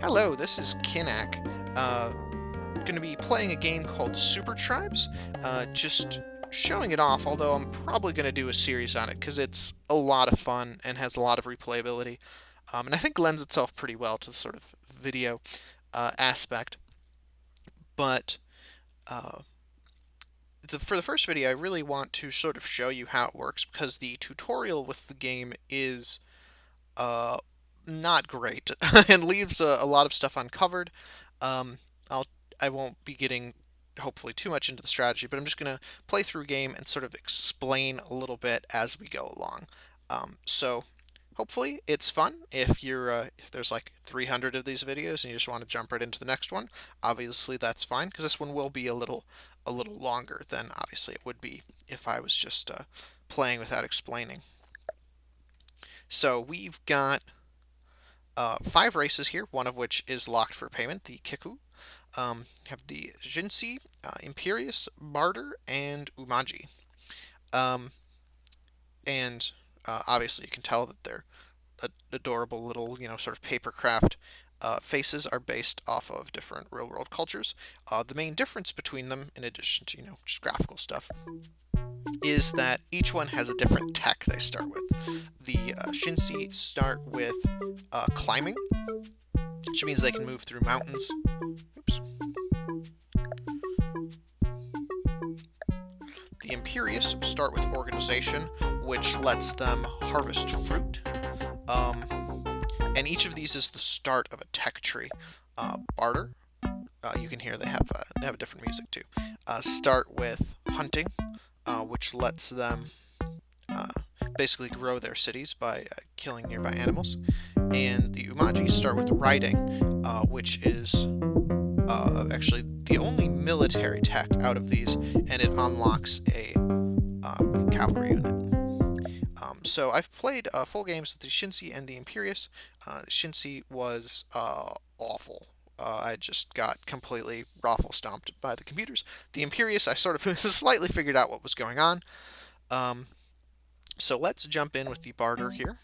Hello, this is Kinak. Going to be playing a game called Super Tribes. Just showing it off, although I'm probably going to do a series on it because it's a lot of fun and has a lot of replayability. And I think lends itself pretty well to the sort of video aspect. But uh, for the first video, I really want to sort of show you how it works because the tutorial with the game is uh, not great and leaves a lot of stuff uncovered. Um, I'll I won't be getting hopefully too much into the strategy, but I'm just gonna play through game and sort of explain a little bit as we go along. So hopefully it's fun. If there's like 300 of these videos and you just want to jump right into the next one, obviously that's fine because this one will be a little longer than obviously it would be if I was just playing without explaining. So we've got five races here, one of which is locked for payment, the Kiku. Have the Jinsi, Imperius, Barter, and Umaji. Um, and obviously, you can tell that they're adorable little, sort of papercraft faces are based off of different real world cultures. The main difference between them, in addition to, just graphical stuff, is that each one has a different tech they start with. The Shinsi start with climbing, which means they can move through mountains. Oops. The Imperious start with organization, which lets them harvest fruit. Um, and each of these is the start of a tech tree. Barter, you can hear they have a different music too. Start with hunting, which lets them uh, basically grow their cities by killing nearby animals. And the Umaji start with riding, which is actually the only military tech out of these, and it unlocks a cavalry unit. So I've played full games with the Shinsi and the Imperius. The Shinsi was awful. I just got completely raffle stomped by the computers. The Imperius, I sort of slightly figured out what was going on. Um, so let's jump in with the barter here.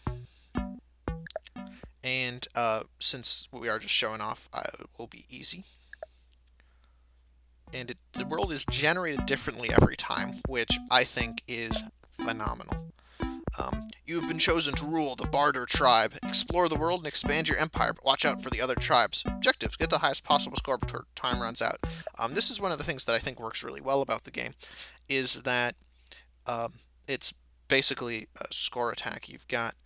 And since we are just showing off, it will be easy. And the world is generated differently every time, which I think is phenomenal. You have been chosen to rule the Barter tribe. Explore the world and expand your empire, but watch out for the other tribes. Objectives: get the highest possible score before time runs out. This is one of the things that I think works really well about the game, is that it's basically a score attack. You've got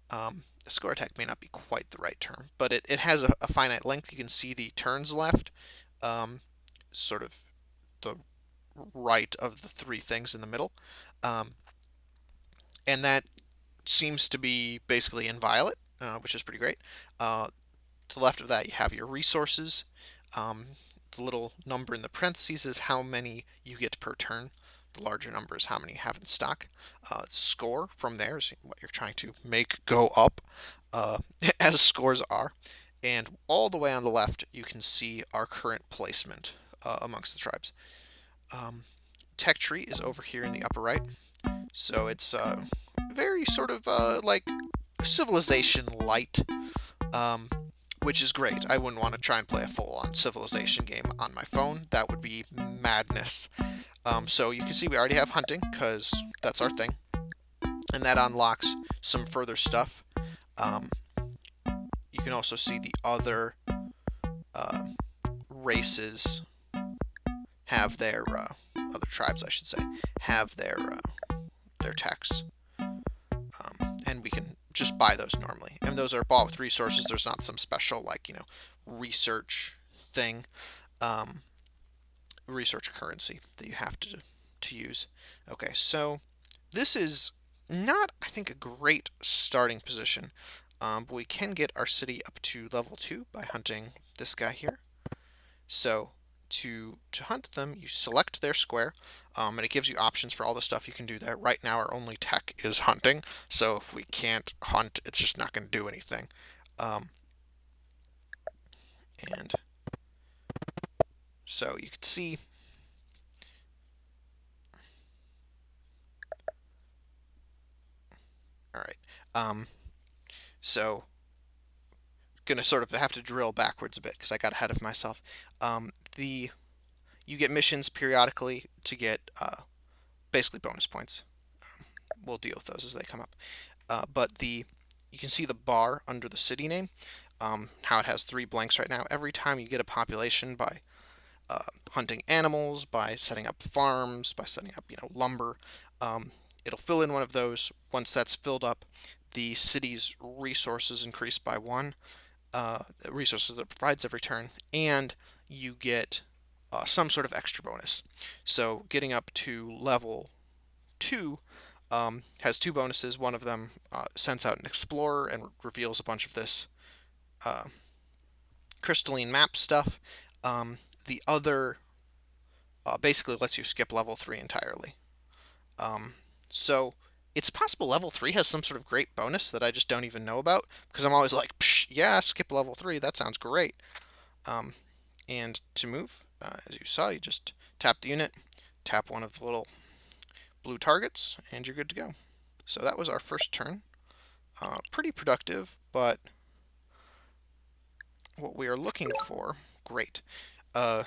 a score attack may not be quite the right term, but it has a finite length. You can see the turns left, sort of the right of the three things in the middle. Um, and that seems to be basically inviolate, which is pretty great. To the left of that, you have your resources. Um, the little number in the parentheses is how many you get per turn. The larger number is how many you have in stock. Score from there is what you're trying to make go up, as scores are. And all the way on the left, you can see our current placement amongst the tribes. Um, Tech tree is over here in the upper right. So it's very sort of like Civilization light, um, which is great. I wouldn't want to try and play a full-on Civilization game on my phone. That would be madness. So you can see we already have hunting because that's our thing, and that unlocks some further stuff. Um, you can also see the other uh, races have their other tribes, I should say, have their techs, and we can just buy those normally. And those are bought with resources. There's not some special like research thing, um, research currency that you have to use. Okay, so this is not, I think, a great starting position, but we can get our city up to level 2 by hunting this guy here. So to hunt them, you select their square, and it gives you options for all the stuff you can do there. Right now, our only tech is hunting, so if we can't hunt, it's just not going to do anything. Um, and so you can see. All right. So gonna sort of have to drill backwards a bit because I got ahead of myself. The You get missions periodically to get basically bonus points. We'll deal with those as they come up. But you can see the bar under the city name, how it has 3 blanks right now. Every time you get a population by hunting animals, by setting up farms, by setting up lumber, it'll fill in one of those. Once that's filled up, the city's resources increase by 1. The resources that it provides every turn, and you get some sort of extra bonus. So getting up to level 2 has 2 bonuses. One of them sends out an explorer and reveals a bunch of this crystalline map stuff. The other basically lets you skip level 3 entirely. So it's possible level 3 has some sort of great bonus that I just don't even know about, because I'm always like, yeah, skip level 3, that sounds great. And to move, as you saw, you just tap the unit, tap one of the little blue targets, and you're good to go. So that was our first turn. Pretty productive, but what we are looking for, great. I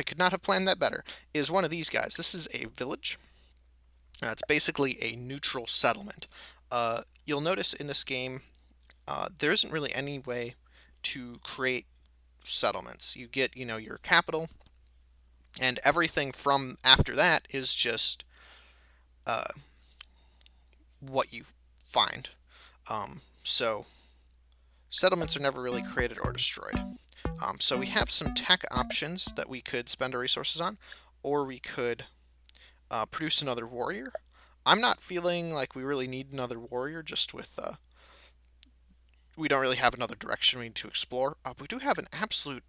could not have planned that better, is one of these guys. This is a village. It's basically a neutral settlement. You'll notice in this game, there isn't really any way to create settlements. You get, your capital, and everything from after that is just what you find. So settlements are never really created or destroyed. So we have some tech options that we could spend our resources on, or we could produce another warrior. I'm not feeling like we really need another warrior, just with we don't really have another direction we need to explore. We do have an absolute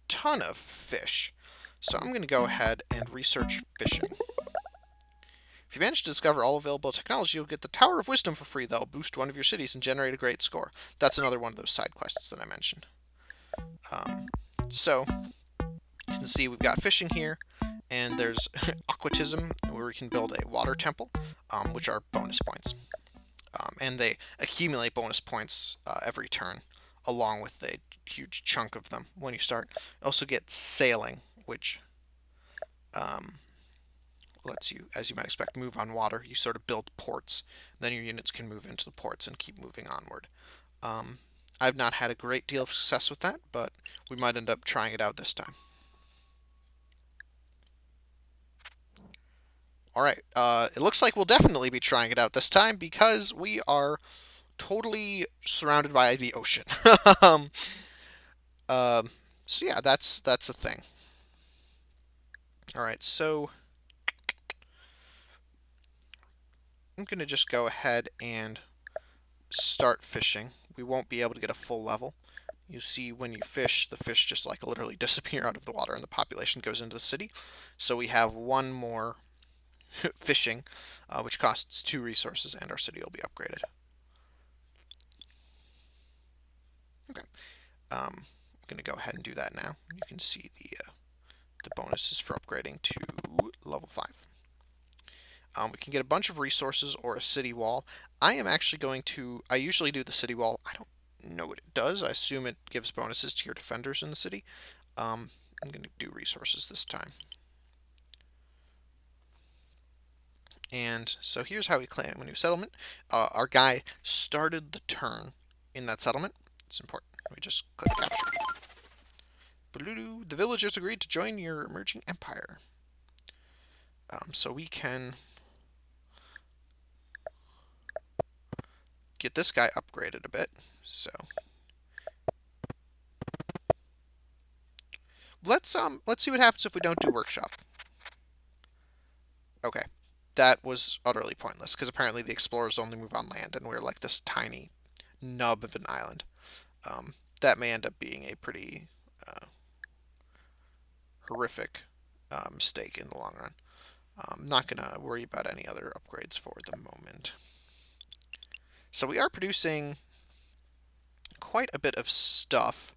ton of fish, so I'm going to go ahead and research fishing. If you manage to discover all available technology, you'll get the Tower of Wisdom for free. That'll boost one of your cities and generate a great score. That's another one of those side quests that I mentioned. So you can see we've got fishing here, and there's aquatism, where we can build a water temple, which are bonus points. And they accumulate bonus points every turn, along with a huge chunk of them when you start. You also get sailing, which lets you, as you might expect, move on water. You sort of build ports, then your units can move into the ports and keep moving onward. I've not had a great deal of success with that, but we might end up trying it out this time. Alright, it looks like we'll definitely be trying it out this time, because we are totally surrounded by the ocean. So yeah, that's a thing. Alright, so I'm going to just go ahead and start fishing. We won't be able to get a full level. You see when you fish, the fish just like literally disappear out of the water and the population goes into the city. So we have one more fishing, which costs 2 resources, and our city will be upgraded. Okay, I'm going to go ahead and do that now. You can see the bonuses for upgrading to level 5. We can get a bunch of resources or a city wall. I am actually going to, I usually do the city wall. I don't know what it does. I assume it gives bonuses to your defenders in the city. I'm going to do resources this time. And so here's how we claim a new settlement. Our guy started the turn in that settlement. It's important. We just click capture. The villagers agreed to join your emerging empire. So we can get this guy upgraded a bit. So let's see what happens if we don't do workshop. Okay, that was utterly pointless, because apparently the explorers only move on land, and we're like this tiny nub of an island. That may end up being a pretty horrific mistake in the long run. I'm not going to worry about any other upgrades for the moment. So we are producing quite a bit of stuff.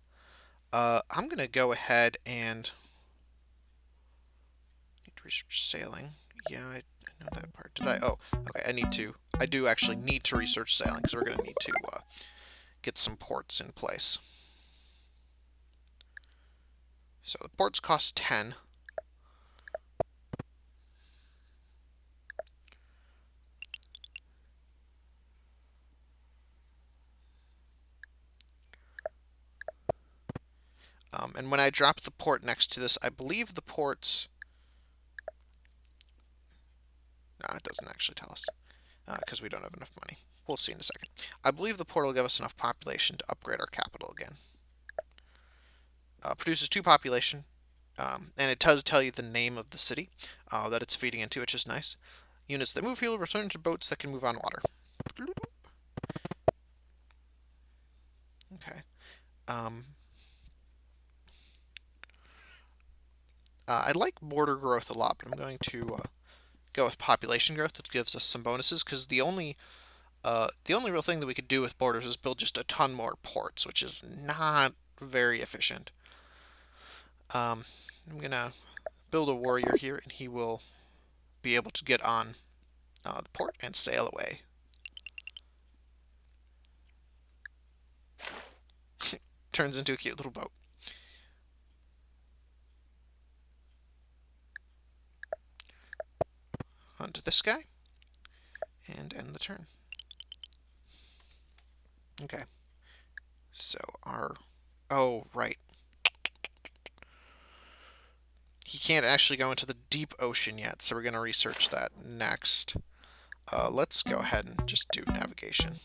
I'm going to go ahead and research sailing. Yeah, I know that part. Did I? Oh, okay, I do actually need to research sailing, because we're going to need to get some ports in place. So the ports cost 10. And when I drop the port next to this, I believe the ports... No, it doesn't actually tell us, because we don't have enough money. We'll see in a second. I believe the port will give us enough population to upgrade our capital again. Produces 2 population, and it does tell you the name of the city that it's feeding into, which is nice. Units that move here will return to boats that can move on water. Okay. I like border growth a lot, but I'm going to go with population growth, which gives us some bonuses, because the only real thing that we could do with borders is build just a ton more ports, which is not very efficient. I'm going to build a warrior here, and he will be able to get on the port and sail away. Turns into a cute little boat. Onto this guy, and end the turn. Okay. So our... Oh, right. He can't actually go into the deep ocean yet, so we're going to research that next. Let's go ahead and just do navigation.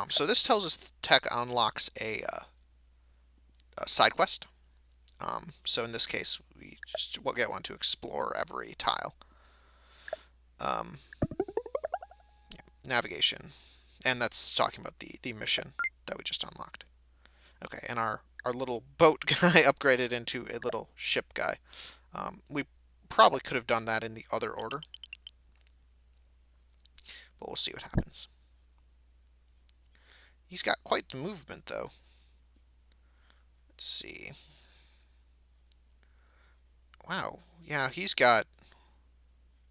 So this tells us tech unlocks a side quest. So in this case, we'll get one to explore every tile. Yeah, navigation. And that's talking about the mission that we just unlocked. Okay, and our little boat guy upgraded into a little ship guy. We probably could have done that in the other order, but we'll see what happens. He's got quite the movement, though. Let's see. Wow, yeah, he's got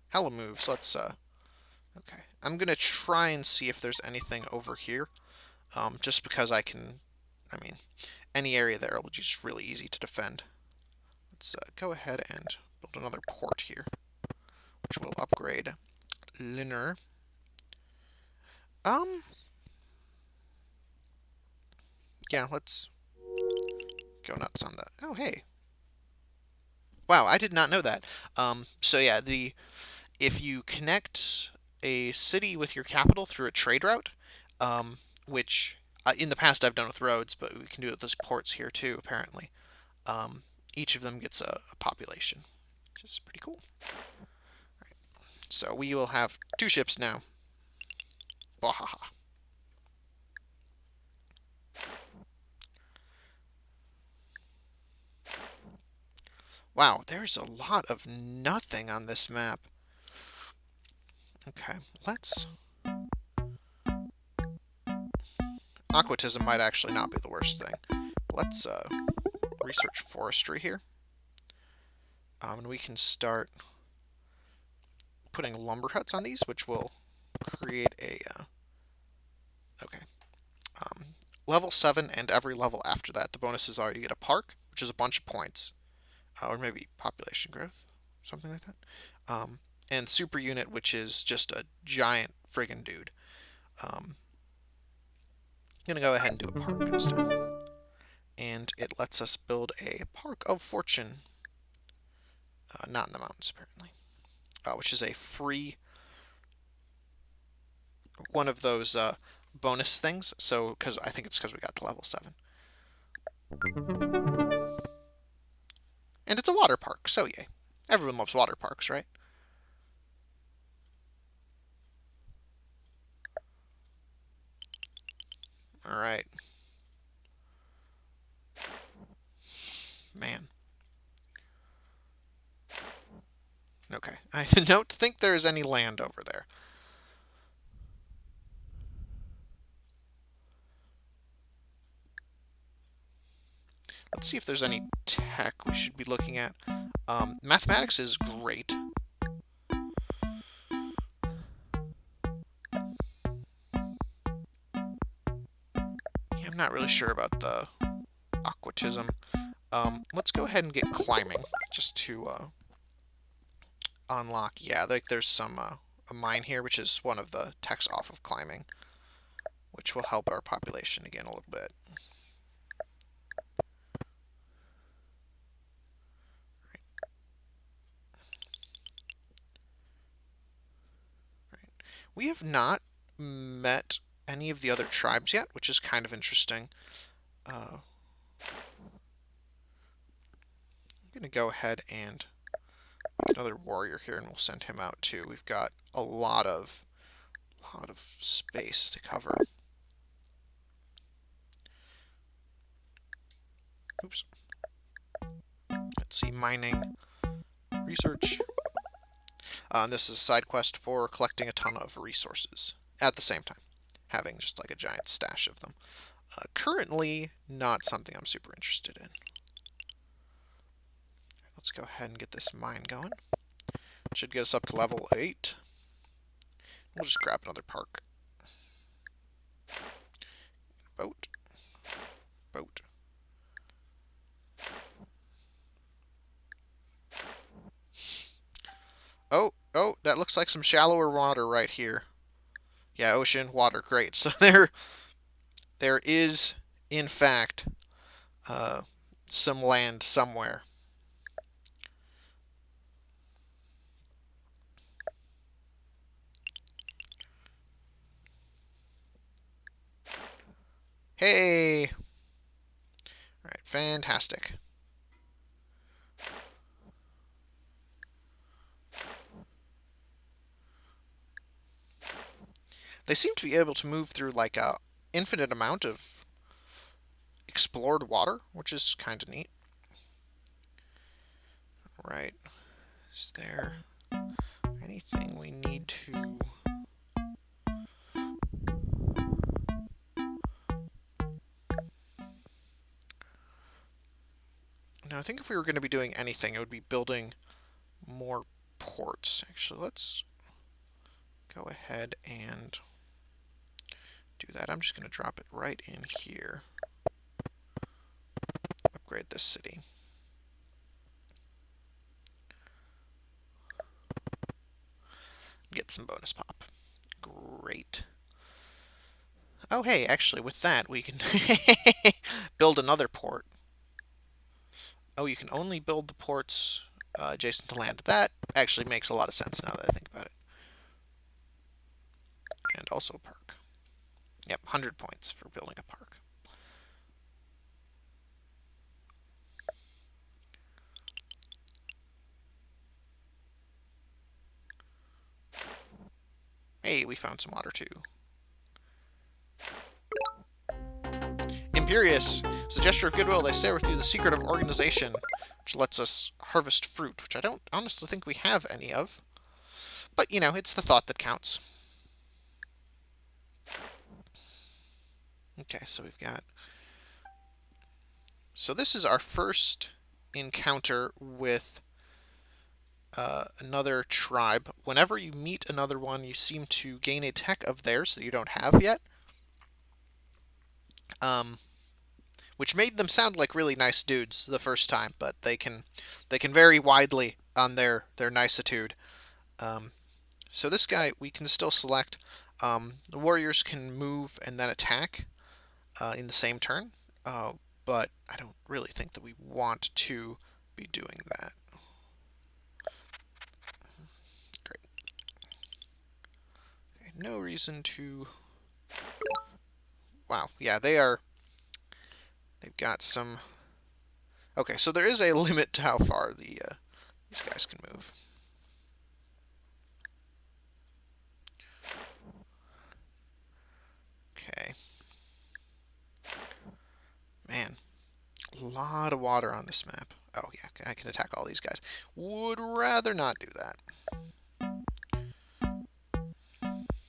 hella moves. Let's, okay. I'm gonna try and see if there's anything over here, just because I mean, any area there will be just really easy to defend. Let's go ahead and build another port here, which will upgrade Linner. Yeah, let's go nuts on that. Oh, hey. Wow, I did not know that. So yeah, if you connect a city with your capital through a trade route, which in the past I've done with roads, but we can do it with those ports here too, apparently. Each of them gets a population, which is pretty cool. Right. So we will have 2 ships now. Bahaha. Wow, there's a lot of nothing on this map. Okay, let's... Aquatism might actually not be the worst thing. Let's research forestry here. And we can start putting lumber huts on these, which will create a... okay. Level 7 and every level after that, the bonuses are you get a park, which is a bunch of points. Or maybe population growth, something like that. And super unit, which is just a giant friggin' dude. I'm gonna go ahead and do a park instead. And it lets us build a Park of Fortune. Not in the mountains, apparently. Which is a free... one of those bonus things. So, I think it's because we got to level 7. And it's a water park, so yay. Everyone loves water parks, right? Alright. Man. Okay. I don't think there's any land over there. Let's see if there's any tech we should be looking at. Mathematics is great. I'm not really sure about the aquatism. Let's go ahead and get climbing, just to unlock. Yeah, like there's some a mine here, which is one of the techs off of climbing, which will help our population again a little bit. Right. We have not met any of the other tribes yet, which is kind of interesting. I'm going to go ahead and get another warrior here, and we'll send him out too. We've got a lot of space to cover. Oops. Let's see, mining, research. This is a side quest for collecting a ton of resources at the same time, having just like a giant stash of them. Currently, not something I'm super interested in. Let's go ahead and get this mine going. Should get us up to level 8. We'll just grab another park. Boat. Boat. Oh, that looks like some shallower water right here. Yeah, ocean, water, great. So there is, in fact, some land somewhere. Hey! Alright, fantastic. They seem to be able to move through like a infinite amount of explored water, which is kind of neat. Right. Is there anything we need to... Now, I think if we were going to be doing anything, it would be building more ports. Actually, let's go ahead and do that. I'm just going to drop it right in here. Upgrade this city. Get some bonus pop. Great. Oh, hey, actually, with that, we can build another port. Oh, you can only build the ports adjacent to land. That actually makes a lot of sense now that I think about it. And also a park. Yep, 100 points for building a park. Hey, we found some water too. Imperious. As a gesture of goodwill, they share with you the secret of organization, which lets us harvest fruit, which I don't honestly think we have any of. But, you know, it's the thought that counts. Okay, so we've got... So this is our first encounter with another tribe. Whenever you meet another one, you seem to gain a tech of theirs that you don't have yet. Which made them sound like really nice dudes the first time, but they can vary widely on their nicitude. So this guy we can still select. The warriors can move and then attack in the same turn, but I don't really think that we want to be doing that. Great. Okay, no reason to... Wow, yeah, they've got some... Okay, so there is a limit to how far these guys can move. Okay. Man, a lot of water on this map. Oh, yeah, I can attack all these guys. Would rather not do that.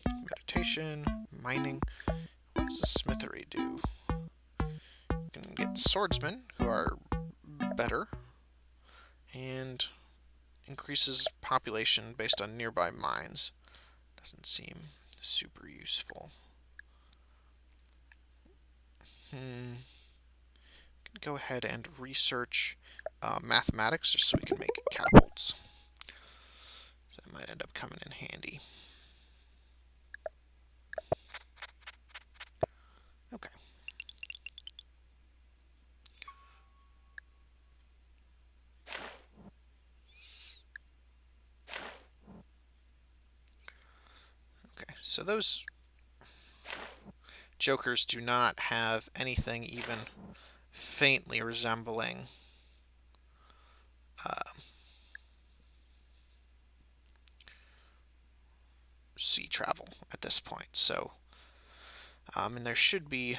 Meditation, mining. What does the smithery do? You can get swordsmen, who are better, and increases population based on nearby mines. Doesn't seem super useful. Go ahead and research mathematics just so we can make catapults. So that might end up coming in handy. Okay. Okay, so those jokers do not have anything even faintly resembling sea travel at this point. So, and there should be,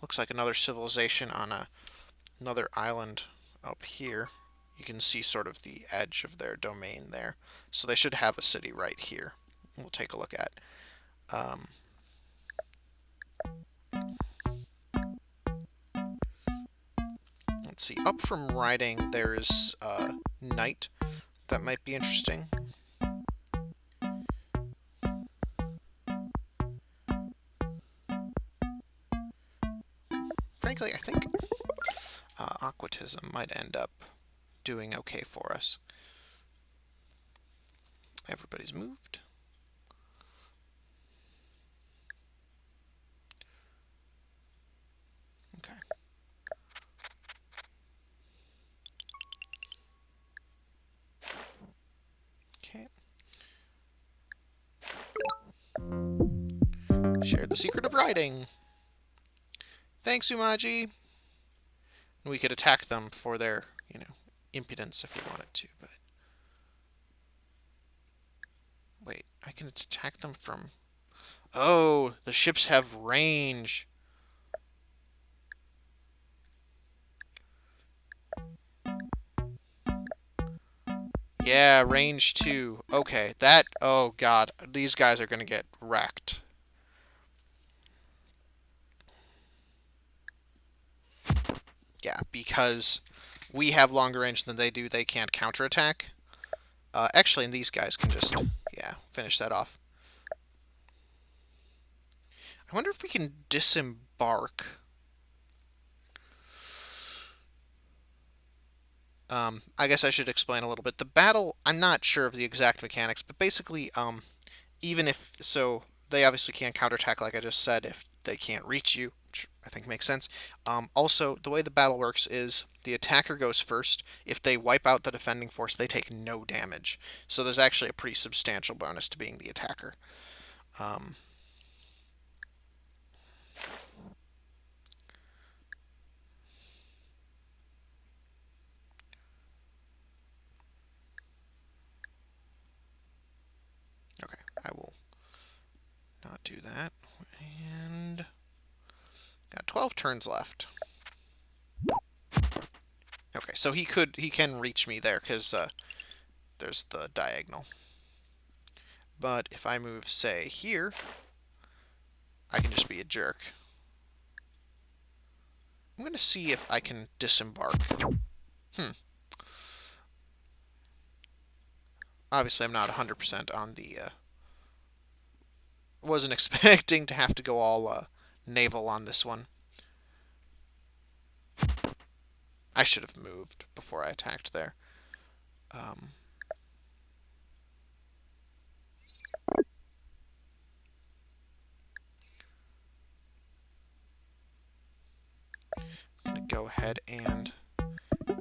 looks like another civilization on another island up here. You can see sort of the edge of their domain there. So they should have a city right here. We'll take a look at. Let's see. Up from writing, there's night. That might be interesting. Frankly, I think aquatism might end up doing okay for us. Everybody's moved. Okay. Okay. Share the secret of writing. Thanks, Umaji. We could attack them for their, impudence if we wanted to, but... Wait, I can attack them from... Oh, the ships have range. Yeah, range 2. Okay, that... Oh, God. These guys are going to get wrecked. Yeah, because we have longer range than they do. They can't counterattack. Actually, and these guys can just, finish that off. I wonder if we can disembark. I guess I should explain a little bit. The battle, I'm not sure of the exact mechanics, but basically, even if, so they obviously can't counterattack, like I just said, if they can't reach you, which I think makes sense. Also, the way the battle works is the attacker goes first. If they wipe out the defending force, they take no damage. So there's actually a pretty substantial bonus to being the attacker. Okay, I will not do that. And got 12 turns left. Okay, so he can reach me there because there's the diagonal. But if I move, say, here, I can just be a jerk. I'm going to see if I can disembark. Obviously, I'm not 100% on the... wasn't expecting to have to go all naval on this one. I should have moved before I attacked there. I'm going to go ahead and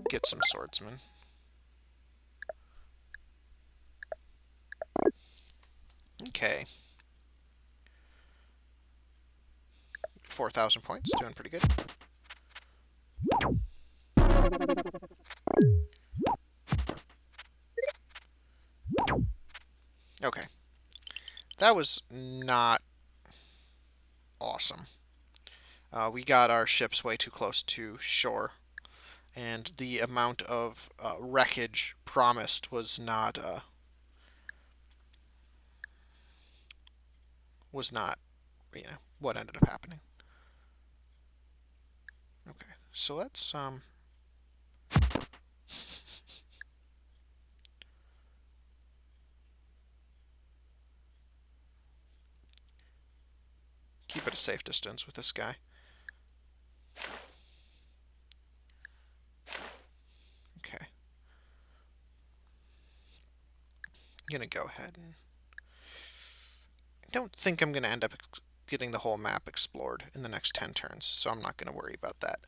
get some swordsmen. Okay. 4,000 points, doing pretty good. Okay. That was not awesome. We got our ships way too close to shore, and the amount of wreckage promised was not what ended up happening. Okay, so let's keep it a safe distance with this guy. going to go ahead and... I don't think I'm going to end up getting the whole map explored in the next 10 turns, so I'm not going to worry about that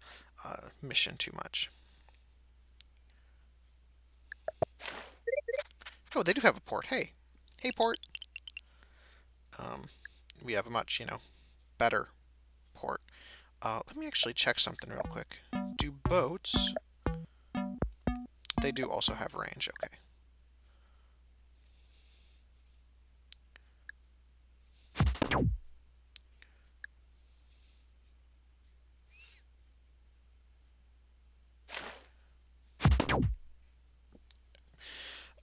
mission too much. Oh, they do have a port. Hey. Hey, port. We have a much, better port. Let me actually check something real quick. Do boats... They do also have range, okay.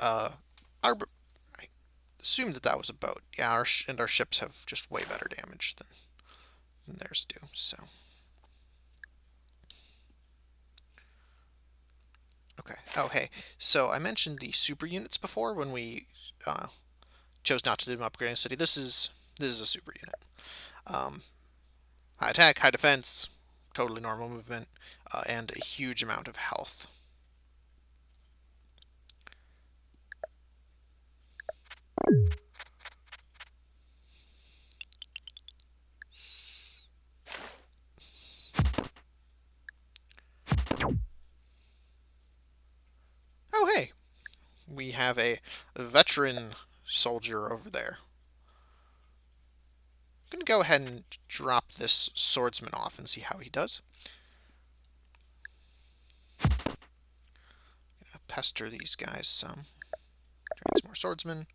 I assumed that was a boat. Yeah, our ships have just way better damage than theirs do, so... Okay. Oh, hey. So I mentioned the super units before when we chose not to do upgrading city. This is a super unit. High attack, high defense, totally normal movement, and a huge amount of health. Oh, hey. We have a veteran soldier over there. I'm going to go ahead and drop this swordsman off and see how he does. Pester these guys some. Train some more swordsmen.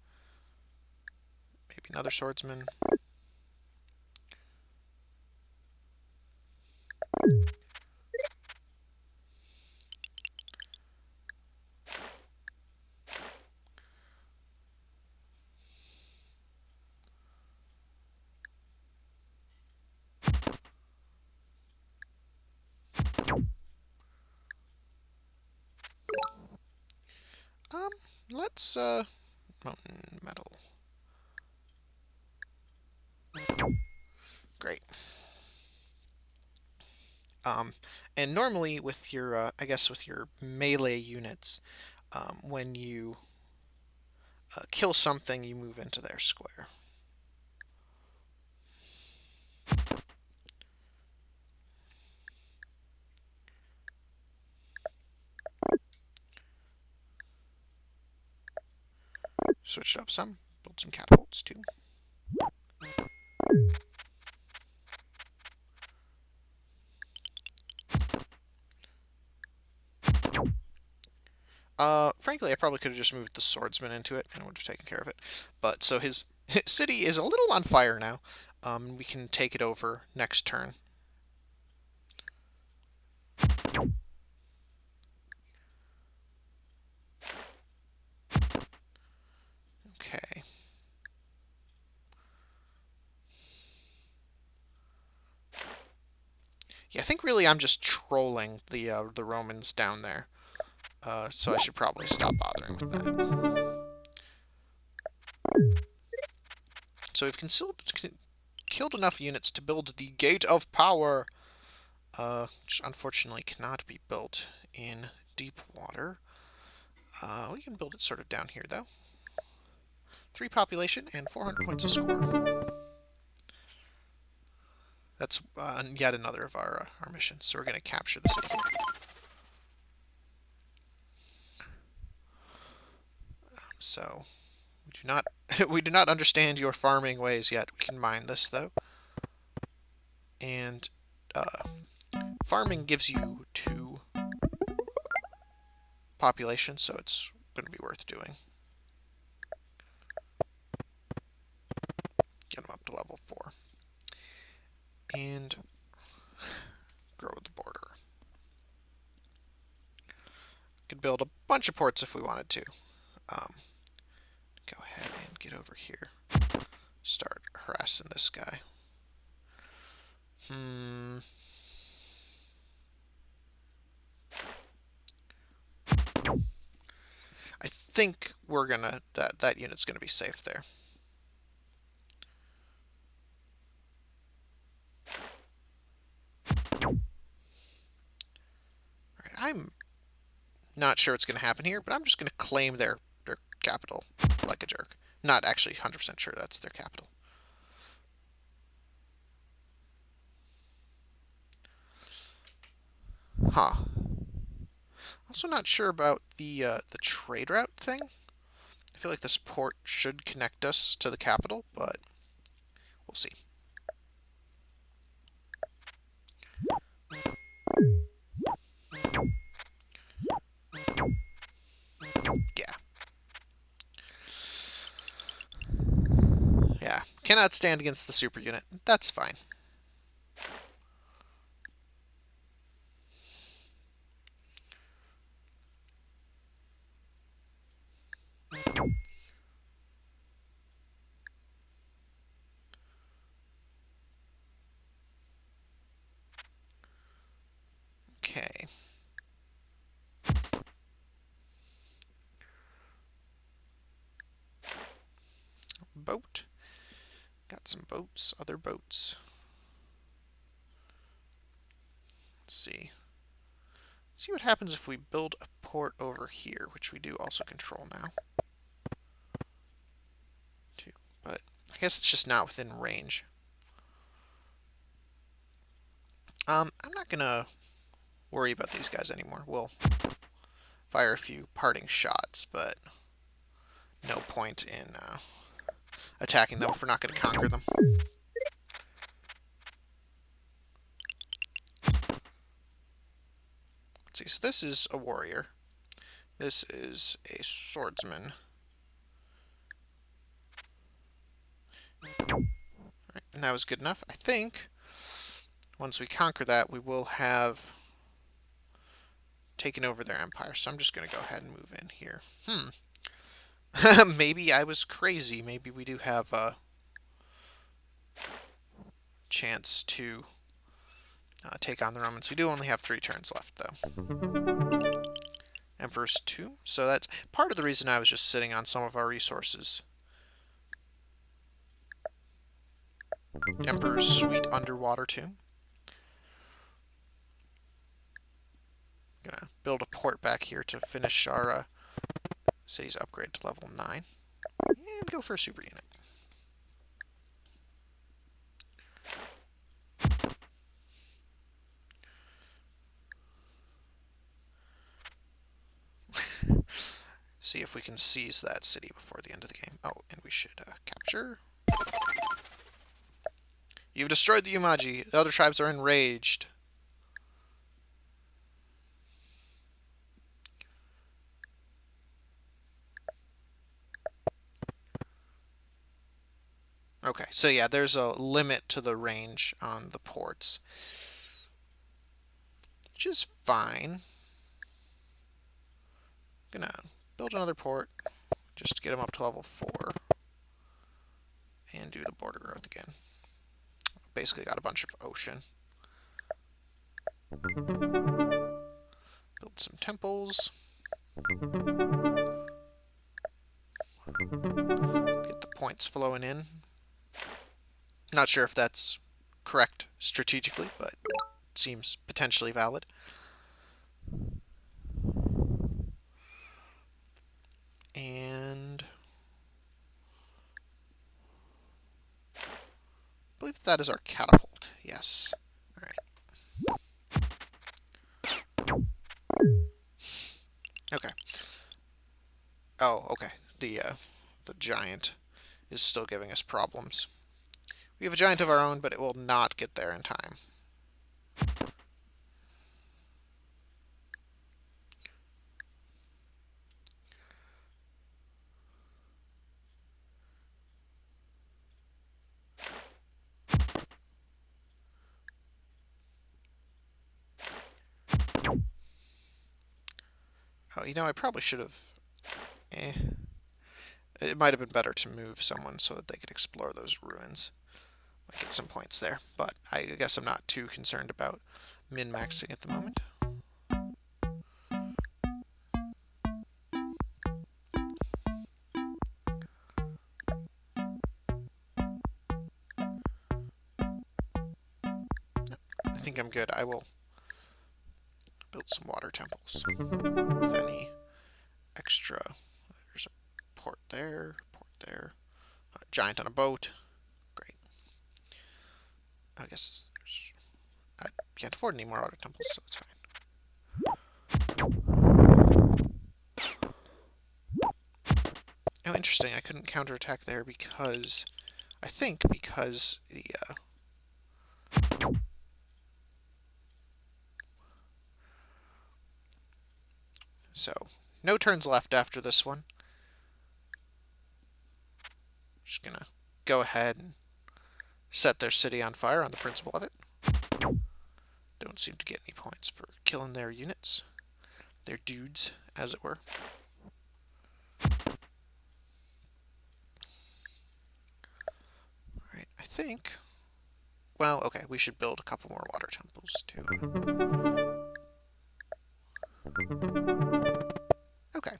Maybe another swordsman. Let's mountain metal. Great. And normally with your, I guess with your melee units, when you kill something, you move into their square. Switch it up some, build some catapults too. Frankly, I probably could have just moved the swordsman into it and it would have taken care of it. But, so his city is a little on fire now. We can take it over next turn. Okay. Yeah, I think really I'm just trolling the Romans down there. So I should probably stop bothering with that. So we've killed enough units to build the Gate of Power, which unfortunately cannot be built in deep water. We can build it sort of down here, though. 3 population and 400 points of score. That's yet another of our missions. So we're going to capture the city here. So we do not understand your farming ways yet. We can mine this though, and farming gives you 2 population, so it's going to be worth doing. Get them up to level 4, and grow the border. Could build a bunch of ports if we wanted to. Go ahead and get over here. Start harassing this guy. I think we're gonna that unit's gonna be safe there. Alright, I'm not sure what's gonna happen here, but I'm just gonna claim their capital. like a jerk. Not actually 100% sure that's their capital. Huh. Also not sure about the trade route thing. I feel like this port should connect us to the capital, but we'll see. Yeah. Yeah. Cannot stand against the super unit. That's fine. Okay. Boat. Got some boats, other boats. Let's see. See what happens if we build a port over here, which we do also control now. But I guess it's just not within range. I'm not gonna worry about these guys anymore. We'll fire a few parting shots, but no point in attacking them if we're not going to conquer them. Let's see, so this is a warrior. This is a swordsman. Right, and that was good enough. I think once we conquer that, we will have taken over their empire. So I'm just going to go ahead and move in here. Maybe I was crazy. Maybe we do have a chance to take on the Romans. We do only have 3 turns left, though. Emperor's Tomb. So that's part of the reason I was just sitting on some of our resources. Emperor's Sweet Underwater Tomb. Gonna build a port back here to finish our city's upgrade to level 9. And go for a super unit. See if we can seize that city before the end of the game. Oh, and we should capture. You've destroyed the Umaji. The other tribes are enraged. Okay, so yeah, there's a limit to the range on the ports, which is fine. Gonna build another port just to get them up to level 4 and do the border growth again. Basically got a bunch of ocean. Build some temples. Get the points flowing in. Not sure if that's correct strategically, but it seems potentially valid. And I believe that is our catapult. Yes. All right. Okay. Oh, okay. The giant is still giving us problems. We have a giant of our own, but it will not get there in time. Oh, I probably should have... It might have been better to move someone so that they could explore those ruins. Might get some points there, but I guess I'm not too concerned about min-maxing at the moment. I think I'm good. I will build some water temples with any extra. There's a port there, giant on a boat. Great. I guess I can't afford any more auto temples, so it's fine. Oh, interesting. I couldn't counterattack there because I think because the so no turns left after this one. Just gonna go ahead and set their city on fire on the principle of it. Don't seem to get any points for killing their units. Their dudes, as it were. Alright, I think... Well, okay, we should build a couple more water temples, too. Okay.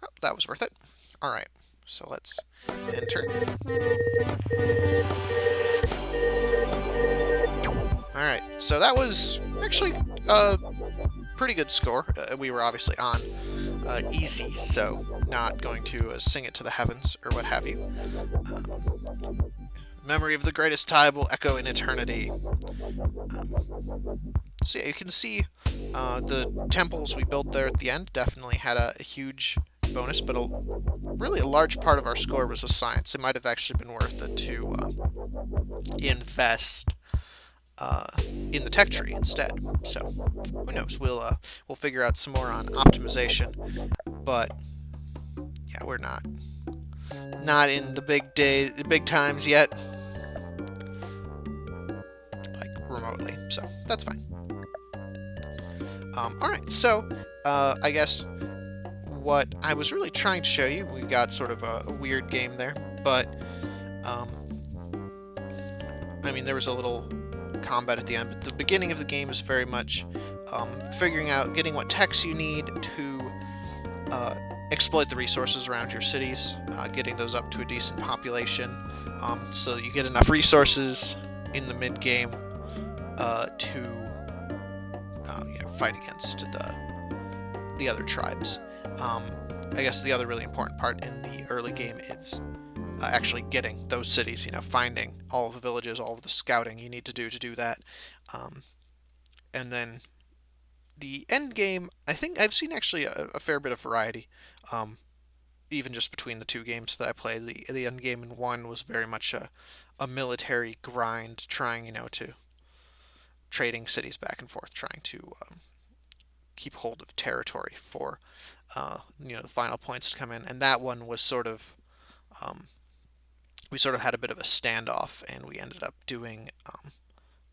Well, that was worth it. Alright, so let's enter. Alright, so that was actually a pretty good score. We were obviously on easy, so not going to sing it to the heavens or what have you. Memory of the greatest time will echo in eternity. So yeah, you can see the temples we built there at the end definitely had a huge bonus, but really a large part of our score was a science. It might have actually been worth it to invest in the tech tree instead. So who knows? We'll figure out some more on optimization, but yeah, we're not in the big times yet, like remotely. So that's fine. All right, so I guess what I was really trying to show you, we got sort of a weird game there, but I mean, there was a little combat at the end, but the beginning of the game is very much figuring out, getting what techs you need to exploit the resources around your cities, getting those up to a decent population, so that you get enough resources in the mid-game to fight against the other tribes. I guess the other really important part in the early game is actually getting those cities, finding all of the villages, all of the scouting you need to do that. And then the end game, I think I've seen actually a fair bit of variety, even just between the two games that I played. The end game in one was very much a military grind, trying, to trading cities back and forth, trying to keep hold of territory for, the final points to come in. And that one was sort of, we sort of had a bit of a standoff, and we ended up doing,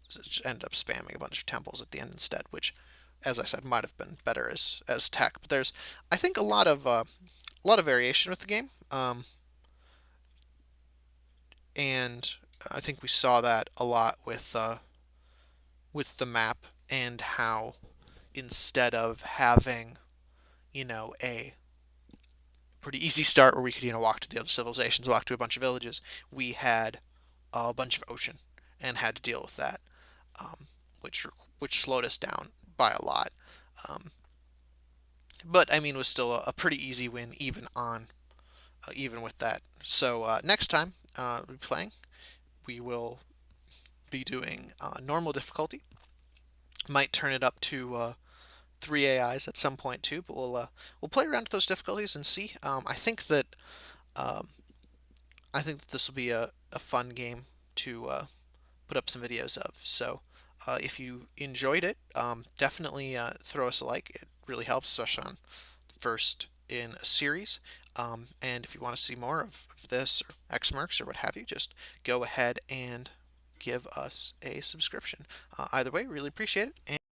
spamming a bunch of temples at the end instead, which, as I said, might have been better as tech. But there's, I think, a lot of variation with the game, and I think we saw that a lot with the map, and how instead of having, a pretty easy start where we could, walk to the other civilizations, walk to a bunch of villages, we had a bunch of ocean and had to deal with that, which slowed us down by a lot. But I mean, was still a pretty easy win even with that. So next time we'll be playing, we will be doing normal difficulty. Might turn it up to 3 AIs at some point too, but we'll play around with those difficulties and see. I think that this will be a fun game to put up some videos of. So if you enjoyed it, definitely throw us a like. It really helps, especially on the first in a series. And if you want to see more of this or Xmercs or what have you, just go ahead and give us a subscription. Either way, really appreciate it.